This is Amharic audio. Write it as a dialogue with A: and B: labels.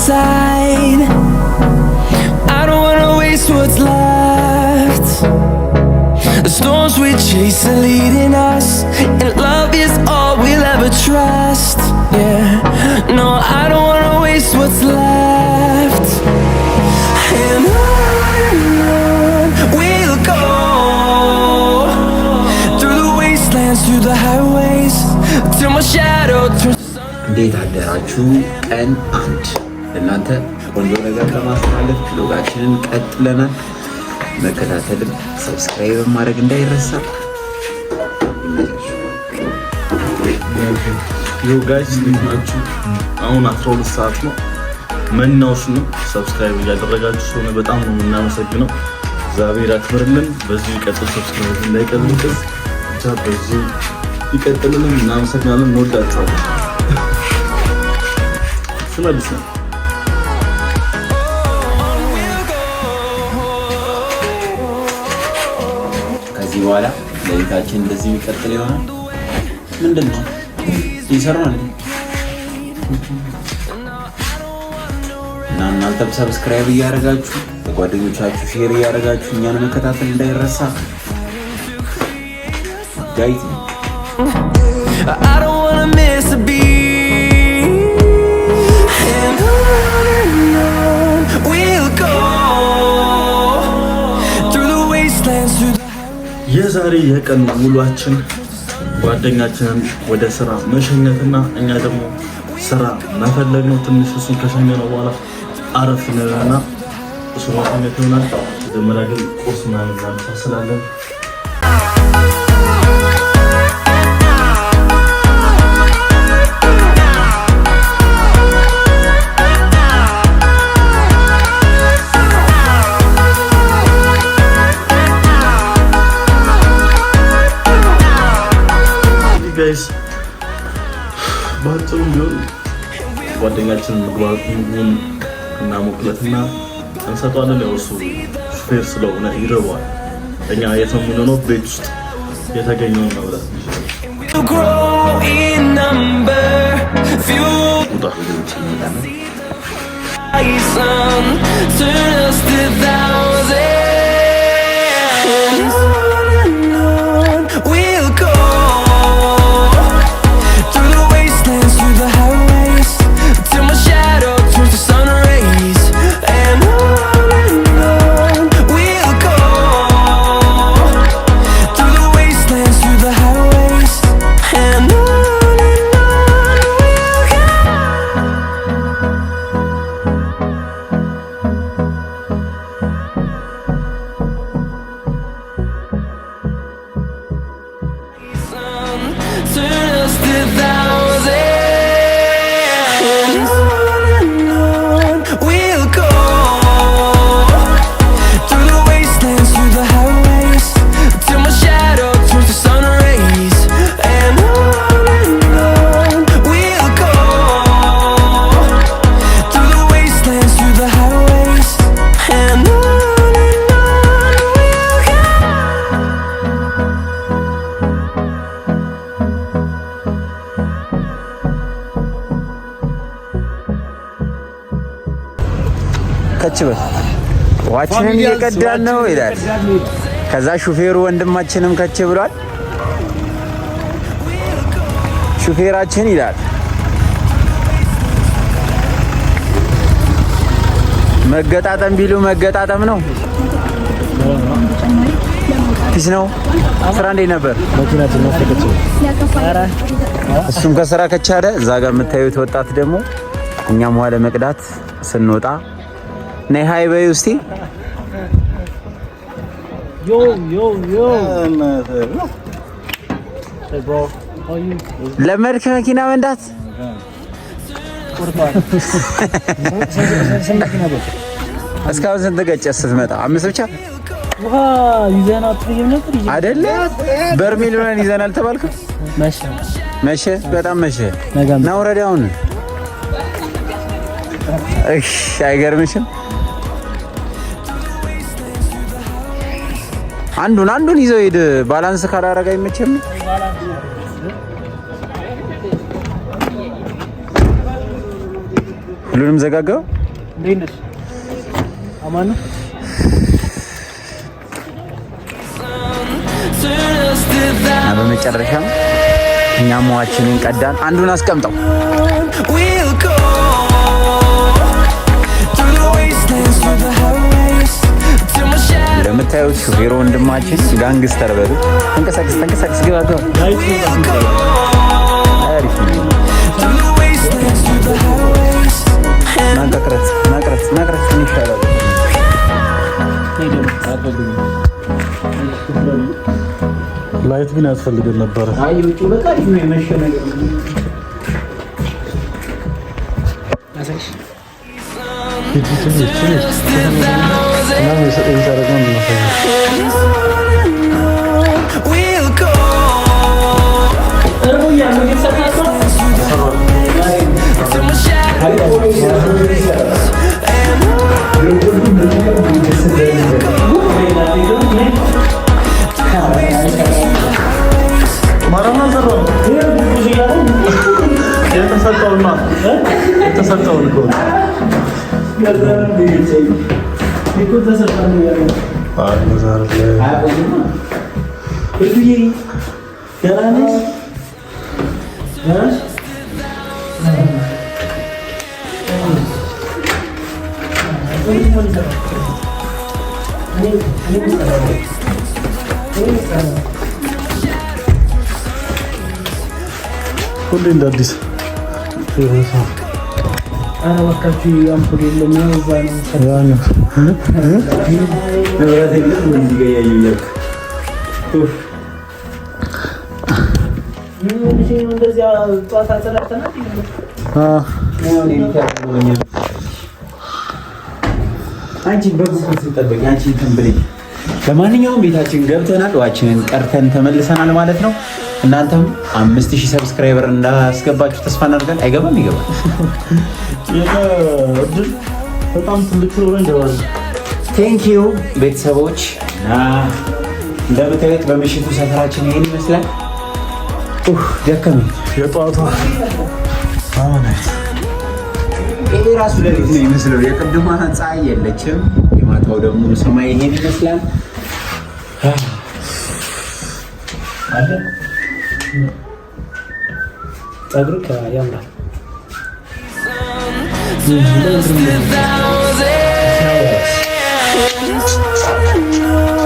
A: inside. I don't wanna waste what's left. The storms we chase are leading us, and love is all we'll ever trust. Yeah, no, I don't wanna waste what's left. And on we'll go, through the wastelands, through the highways, till my shadow turns.
B: እንዴት አደራችሁ? ቀን አንድ እናንተ ቆንጆ ነገር ለማስተላለፍ ሎጋችንን ቀጥለናል። መከታተልም ሰብስክራይብ ማድረግ እንዳይረሳ።
C: ዮ ጋይስ ልናችሁ አሁን 12 ሰዓት ነው። መናውስ ነው። ሰብስክራይብ እያደረጋችሁ ስለሆነ በጣም ነው የምናመሰግነው። እግዚአብሔር ያክብርልን። በዚህ ይቀጥል። ሰብስክራይብ እንዳይቀርብልን ብቻ በዚህ ይቀጥልልን። እናመሰግናለን። እንወዳችኋለን። ስመልስ ነው
B: ከዚህ በኋላ ለይታችን እንደዚህ የሚቀጥል ይሆናል። ምንድነው ይሰራል እና እናንተም ሰብስክራይብ እያደረጋችሁ ለጓደኞቻችሁ ሼር እያደረጋችሁ እኛን መከታተል እንዳይረሳ። ጋይት
A: I don't wanna miss a beat.
C: የዛሬ የቀን ውሏችን ጓደኛችንን ወደ ስራ መሸኘትና እኛ ደግሞ ስራ መፈለግ ነው። ትንሽ እሱን ከሸኘነው በኋላ አረፍ እንላለን። እሱ መሸኘት ይሆናል። መጀመሪያ ግን ቁርስ ምናምን እናነሳስላለን። ጋይስ ባጭሩ ቢሆን ጓደኛችንን ምግቡን እናሞቅለትና እንሰጧለን። ያው እሱ ሹፌር ስለሆነ ይረዋል። እኛ የሰሙነው ቤት ውስጥ የተገኘው ነው ብላ
B: ከችበል ዋችንን እየቀዳን ነው ይላል። ከዛ ሹፌሩ ወንድማችንም ከች ብሏል። ሹፌራችን ይላል መገጣጠም ቢሉ መገጣጠም ነው። ፒስ ነው። ስራ እንዴት ነበር? እሱም ከስራ ከቻለ እዛ ጋር የምታዩት ወጣት ደግሞ እኛም ዋለ መቅዳት ስንወጣ ነይ ሃይ በይ እስቲ ዮ ዮ ዮ ለመድክ መኪና መንዳት እስካሁን ስንት ገጨህ ስትመጣ? 5 ብቻ
D: ውሃ ይዘና ትይም ነበር
B: አይደለ? በርሜል ሆነን ይዘናል ተባልኩ። መሸ በጣም መሸ። ነው ወረዳውን እሺ አይገርምሽም? አንዱን ይዘው ሄድ። ባላንስ ካላረጋ አይመችም። ሁሉንም ዘጋጋው።
D: እንዴት ነሽ? አማን ነው።
B: በመጨረሻም እኛም ውሃችንን ቀዳን። አንዱን አስቀምጠው። እንደምታዩት ሹፌሩ ወንድማችን ጋንግስተር በሉ። ተንቀሳቀስ ግባ ናቅረት ይሻላል።
C: ላይት ግን ያስፈልገን ነበረ።
B: አይ ውጪ በቃ ይሄ የመሸ ነገር ነው።
C: የተሰጠውን እኮ ሁሌ እንደ አዲስ
D: አረባካችሁ አምፖል የለም ነው እዛ ነው
B: ንብረት የለም እንዲገያየው
D: እንደዚያ ጧት አጸዳተና
B: አንቺ በጉጉት ስንጠብቅ አንቺ ተንብለኝ። ለማንኛውም ቤታችን ገብተናል፣ ዋችንን ቀርተን ተመልሰናል ማለት ነው። እናንተም 5000 ሰብስክራይበር እንዳስገባችሁ ተስፋ እናደርጋለን። አይገባም? ይገባል።
C: በጣም ትልቅ ስለሆነ ይገባል።
B: ቴንክ ዩ ቤተሰቦች። እንደምታዩት በምሽቱ ሰፈራችን ይሄን ይመስላል። ደከመኝ።
C: የጠዋቱ
B: ይሄ ራሱ ለሊት ነው የሚመስለው። የቅድሟ ፀሐይ የለችም፣ የማታው ደግሞ ሰማይ ይሄን ይመስላል። አለ
D: ጸጉርህ ያምራል።
A: Thousands.